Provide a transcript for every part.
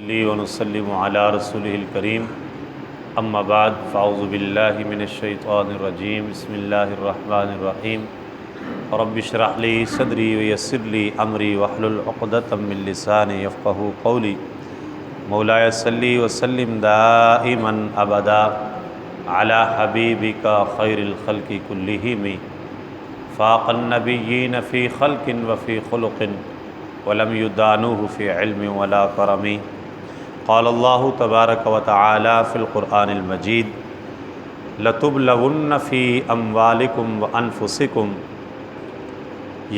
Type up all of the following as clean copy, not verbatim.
نصلي ونسلم على رسوله الكريم اما بعد فاعوذ بالله من الشيطان الرجيم بسم الله الرحمن الرحيم رب اشرح لي صدري ويسر لي امري واحلل عقدة من لساني يفقهوا قولي مولاي صل وسلم دائما ابدا على حبيبك خير الخلق كلهم فاق النبيين في خلق وفي خلق ولم يدانوه في علم ولا کرم قال اللہ تبارک و تعالی فی القرآن المجید لتبلون فی اموالکم وانفسکم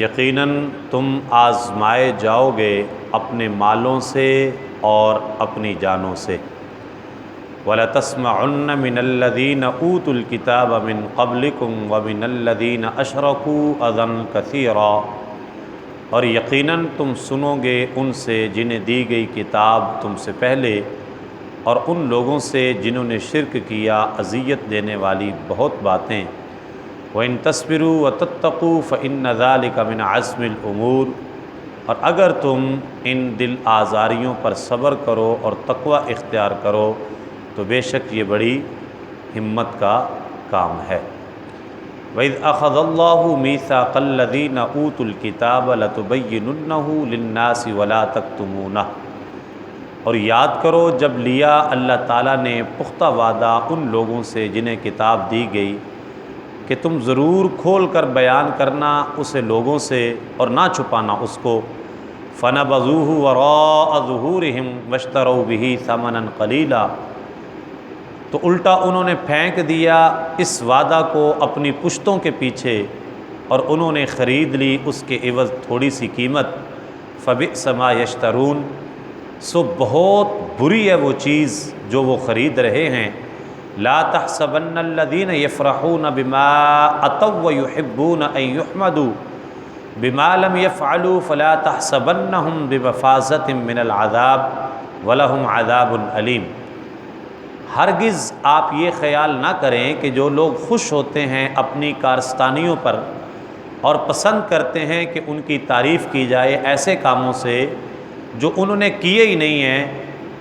یقیناً تم آزمائے جاؤ گے اپنے مالوں سے اور اپنی جانوں سے وَلَتَسْمَعُنَّ مِنَ الَّذِينَ أُوتُوا الْكِتَابَ مِنْ قَبْلِكُمْ وَمِنَ الَّذِينَ أَشْرَكُوا أَذًى كَثِيرًا اور یقیناً تم سنو گے ان سے جنہیں دی گئی کتاب تم سے پہلے اور ان لوگوں سے جنہوں نے شرک کیا اذیت دینے والی بہت باتیں وَإِن تَصْبِرُوا وَتَتَّقُوا فَإِنَّ ذَلِكَ مِنْ عَزْمِ الْأُمُورِ اور اگر تم ان دل آزاریوں پر صبر کرو اور تقوی اختیار کرو تو بے شک یہ بڑی ہمت کا کام ہے وَإِذْ أَخَذَ اللَّهُ مِيثَاقَ الَّذِينَ أُوتُوا الْكِتَابَ لَتُبَيِّنُنَّهُ لِلنَّاسِ وَلَا تَكْتُمُونَهُ اور یاد کرو جب لیا اللہ تعالیٰ نے پختہ وعدہ ان لوگوں سے جنہیں کتاب دی گئی کہ تم ضرور کھول کر بیان کرنا اسے لوگوں سے اور نہ چھپانا اس کو فَنَبَذُوهُ وَرَاءَ ظُهُورِهِمْ وَاشْتَرَوْا بِهِ ثَمَنًا قَلِيلًا تو الٹا انہوں نے پھینک دیا اس وعدہ کو اپنی پشتوں کے پیچھے اور انہوں نے خرید لی اس کے عوض تھوڑی سی قیمت فَبِئْسَ مَا يَشْتَرُونَ سو بہت بری ہے وہ چیز جو وہ خرید رہے ہیں لَا تَحْسَبَنَّ الَّذِينَ يَفْرَحُونَ بِمَا أَتَوْا وَيُحِبُّونَ أَن يُحْمَدُوا بِمَا لَمْ يَفْعَلُوا فَلَا تَحْسَبَنَّهُمْ بِمَفَازَةٍ مِّنَ الْعَذَابِ وَلَهُمْ عَذَابٌ أَلِيمٌ ہرگز آپ یہ خیال نہ کریں کہ جو لوگ خوش ہوتے ہیں اپنی کارستانیوں پر اور پسند کرتے ہیں کہ ان کی تعریف کی جائے ایسے کاموں سے جو انہوں نے کیے ہی نہیں ہیں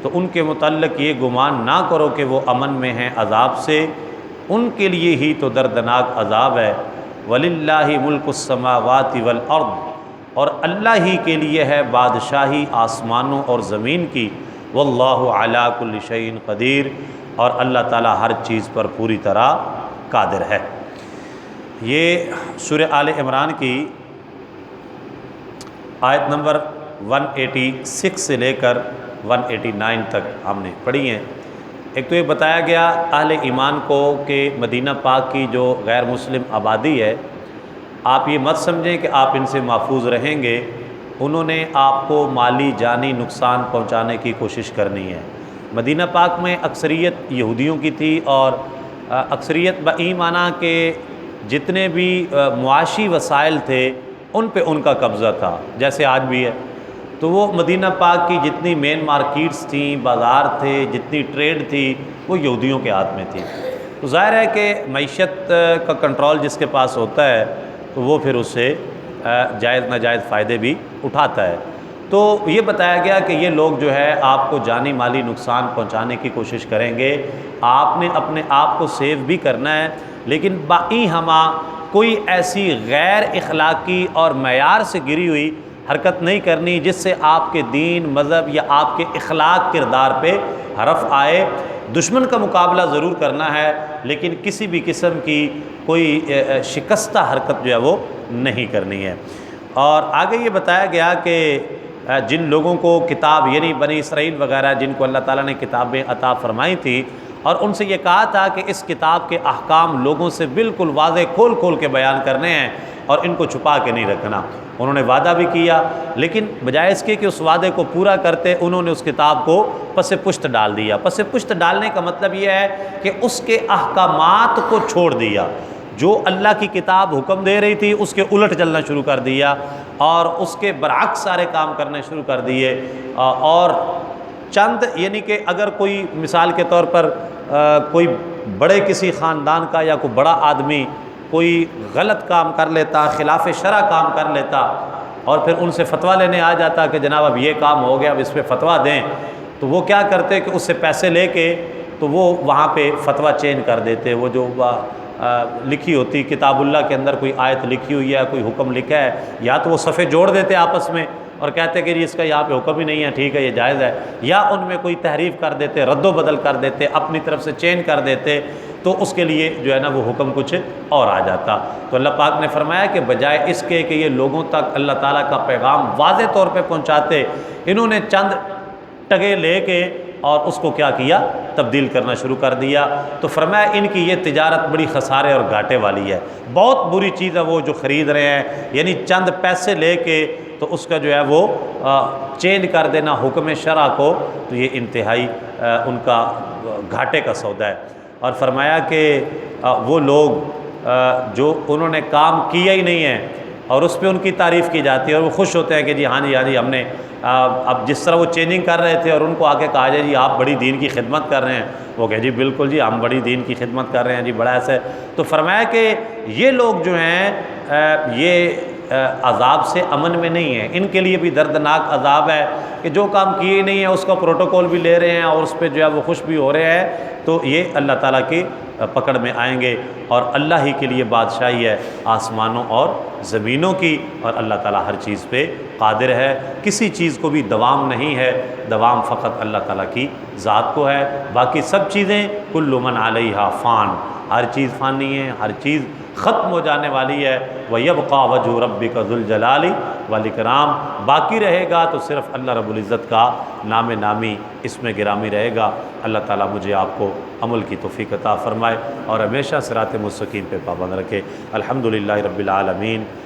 تو ان کے متعلق یہ گمان نہ کرو کہ وہ امن میں ہیں عذاب سے ان کے لیے ہی تو دردناک عذاب ہے وَلِلَّهِ مُلْكُ السَّمَاوَاتِ وَالْأَرْضِ اور اللہ ہی کے لیے ہے بادشاہی آسمانوں اور زمین کی وَاللَّهُ عَلَى كُلِّ شَيْءٍ قدیر اور اللہ تعالیٰ ہر چیز پر پوری طرح قادر ہے۔ یہ سورہ آل عمران کی آیت نمبر 186 سے لے کر 189 تک ہم نے پڑھی ہیں۔ ایک تو یہ بتایا گیا اہل ایمان کو کہ مدینہ پاک کی جو غیر مسلم آبادی ہے آپ یہ مت سمجھیں کہ آپ ان سے محفوظ رہیں گے، انہوں نے آپ کو مالی جانی نقصان پہنچانے کی کوشش کرنی ہے۔ مدینہ پاک میں اکثریت یہودیوں کی تھی اور اکثریت بئی معنی کہ جتنے بھی معاشی وسائل تھے ان پہ ان کا قبضہ تھا جیسے آج بھی ہے۔ تو وہ مدینہ پاک کی جتنی مین مارکیٹس تھیں، بازار تھے، جتنی ٹریڈ تھی وہ یہودیوں کے ہاتھ میں تھی۔ تو ظاہر ہے کہ معیشت کا کنٹرول جس کے پاس ہوتا ہے تو وہ پھر اس سے جائز ناجائز فائدے بھی اٹھاتا ہے۔ تو یہ بتایا گیا کہ یہ لوگ جو ہے آپ کو جانی مالی نقصان پہنچانے کی کوشش کریں گے، آپ نے اپنے آپ کو سیو بھی کرنا ہے لیکن باقی ہما کوئی ایسی غیر اخلاقی اور معیار سے گری ہوئی حرکت نہیں کرنی جس سے آپ کے دین مذہب یا آپ کے اخلاق کردار پہ حرف آئے۔ دشمن کا مقابلہ ضرور کرنا ہے لیکن کسی بھی قسم کی کوئی شکستہ حرکت جو ہے وہ نہیں کرنی ہے۔ اور آگے یہ بتایا گیا کہ جن لوگوں کو کتاب یعنی بنی اسرائیل وغیرہ جن کو اللہ تعالیٰ نے کتابیں عطا فرمائی تھی اور ان سے یہ کہا تھا کہ اس کتاب کے احکام لوگوں سے بالکل واضح کھول کھول کے بیان کرنے ہیں اور ان کو چھپا کے نہیں رکھنا۔ انہوں نے وعدہ بھی کیا لیکن بجائے اس کے کہ اس وعدے کو پورا کرتے انہوں نے اس کتاب کو پس پشت ڈال دیا۔ پس پشت ڈالنے کا مطلب یہ ہے کہ اس کے احکامات کو چھوڑ دیا، جو اللہ کی کتاب حکم دے رہی تھی اس کے الٹ چلنا شروع کر دیا اور اس کے برعکس سارے کام کرنے شروع کر دیے۔ اور چند یعنی کہ اگر کوئی مثال کے طور پر کوئی بڑے کسی خاندان کا یا کوئی بڑا آدمی کوئی غلط کام کر لیتا، خلاف شرع کام کر لیتا اور پھر ان سے فتویٰ لینے آ جاتا کہ جناب اب یہ کام ہو گیا اب اس پہ فتویٰ دیں، تو وہ کیا کرتے کہ اس سے پیسے لے کے تو وہ وہاں پہ فتویٰ چینج کر دیتے، وہ جو لکھی ہوتی کتاب اللہ کے اندر کوئی آیت لکھی ہوئی ہے، کوئی حکم لکھا ہے، یا تو وہ صفحے جوڑ دیتے آپس میں اور کہتے کہ اس کا یہاں پہ حکم ہی نہیں ہے، ٹھیک ہے یہ جائز ہے، یا ان میں کوئی تحریف کر دیتے، رد و بدل کر دیتے، اپنی طرف سے چینج کر دیتے، تو اس کے لیے جو ہے نا وہ حکم کچھ اور آ جاتا۔ تو اللہ پاک نے فرمایا کہ بجائے اس کے کہ یہ لوگوں تک اللہ تعالیٰ کا پیغام واضح طور پہ پہنچاتے، انہوں نے چند ٹگے لے کے اور اس کو کیا کیا، تبدیل کرنا شروع کر دیا۔ تو فرمایا ان کی یہ تجارت بڑی خسارے اور گھاٹے والی ہے، بہت بری چیز ہے وہ جو خرید رہے ہیں، یعنی چند پیسے لے کے تو اس کا جو ہے وہ چینج کر دینا حکم شرع کو، تو یہ انتہائی ان کا گھاٹے کا سودا ہے۔ اور فرمایا کہ وہ لوگ جو انہوں نے کام کیا ہی نہیں ہے اور اس پہ ان کی تعریف کی جاتی ہے اور وہ خوش ہوتے ہیں کہ جی ہاں جی ہم نے اب جس طرح وہ چینجنگ کر رہے تھے اور ان کو آ کے کہا جائے جی آپ بڑی دین کی خدمت کر رہے ہیں، وہ کہے جی بالکل جی ہم بڑی دین کی خدمت کر رہے ہیں جی، بڑا ایسا ہے۔ تو فرمایا کہ یہ لوگ جو ہیں یہ عذاب سے امن میں نہیں ہیں، ان کے لیے بھی دردناک عذاب ہے کہ جو کام کیے نہیں ہیں اس کا پروٹوکول بھی لے رہے ہیں اور اس پہ جو ہے وہ خوش بھی ہو رہے ہیں، تو یہ اللہ تعالیٰ کی پکڑ میں آئیں گے۔ اور اللہ ہی کے لیے بادشاہی ہے آسمانوں اور زمینوں کی، اور اللہ تعالیٰ ہر چیز پہ قادر ہے، کسی چیز کو بھی دوام نہیں ہے، دوام فقط اللہ تعالیٰ کی ذات کو ہے، باقی سب چیزیں کل من علیہا فان، ہر چیز فانی ہے، ہر چیز ختم ہو جانے والی ہے۔ وَيَبْقَى وَجْهُ رَبِّكَ ذُو الْجَلَالِ وَالْإِكْرَامِ، باقی رہے گا تو صرف اللہ رب العزت کا نام نامی اس میں گرامی رہے گا۔ اللہ تعالیٰ مجھے آپ کو عمل کی توفیق عطا فرمائے اور ہمیشہ صراط مستقیم پہ پابند رکھے۔ الحمدللہ رب العالمین،